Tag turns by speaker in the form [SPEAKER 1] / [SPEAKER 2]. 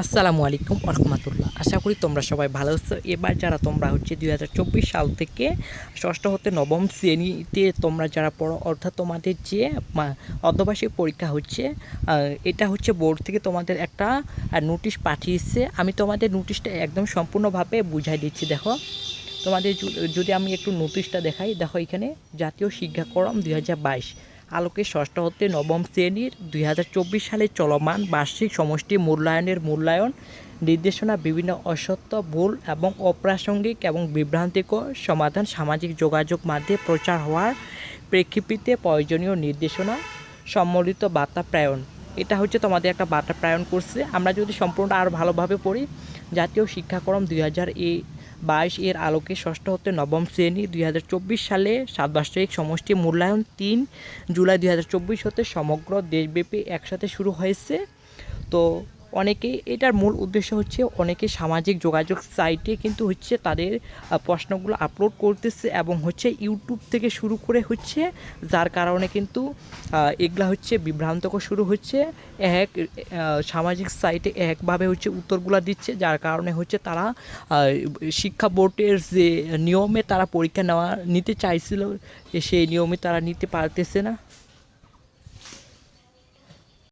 [SPEAKER 1] আসসালামু আলাইকুম রহমতুল্লাহ। আশা করি তোমরা সবাই ভালো আছো। এবার যারা তোমরা হচ্ছে 2024 সাল থেকে ষষ্ঠ হতে নবম শ্রেণীতে তোমরা যারা পড়ো, অর্থাৎ তোমাদের যে অর্ধবার্ষিক পরীক্ষা হচ্ছে, এটা হচ্ছে বোর্ড থেকে তোমাদের একটা নোটিশ পাঠিয়েছে। আমি তোমাদের নোটিশটা একদম সম্পূর্ণভাবে বুঝাই দিচ্ছি। দেখো, তোমাদের যদি আমি একটু নোটিশটা দেখাই, দেখো এখানে জাতীয় শিক্ষাক্রম 2022 আলোকে ষষ্ঠ হতে নবম শ্রেণীর 2024 সালে চলমান বার্ষিক সমষ্টি মূল্যায়ন নির্দেশনা বিভিন্ন অসত্য, ভুল এবং অপ্রাসঙ্গিক এবং বিভ্রান্তিকর সমাধান সামাজিক যোগাযোগ মাধ্যমে প্রচার হওয়ার প্রেক্ষিতে প্রয়োজনীয় নির্দেশনা সম্মিলিত বার্তা প্রেরণ। এটা হচ্ছে তোমাদের একটা বার্তা প্রেরণ করছে। আমরা যদি সম্পূর্ণ আরও ভালোভাবে পড়ি, জাতীয় শিক্ষাক্রম 2022 এর আলোকে ষষ্ঠ হতে নবম শ্রেণী 2024 সালে সাতবার্ষিক সমষ্টি মূল্যায়ন 3 জুলাই 2024 হতে সমগ্র দেশব্যাপী একসাথে শুরু হয়েছে। তো অনেকেই এটার মূল উদ্দেশ্য হচ্ছে, অনেকে সামাজিক যোগাযোগ সাইটে কিন্তু হচ্ছে তাদের প্রশ্নগুলো আপলোড করতেছে এবং হচ্ছে ইউটিউব থেকে শুরু করে হচ্ছে, যার কারণে কিন্তু এগুলা হচ্ছে বিভ্রান্তকর শুরু হচ্ছে। এক সামাজিক সাইটে একভাবে হচ্ছে উত্তরগুলো দিচ্ছে, যার কারণে হচ্ছে তারা শিক্ষা বোর্ডের যে নিয়মে তারা পরীক্ষা নিতে চাইছিল সেই নিয়মে তারা নিতে পারতেছে না।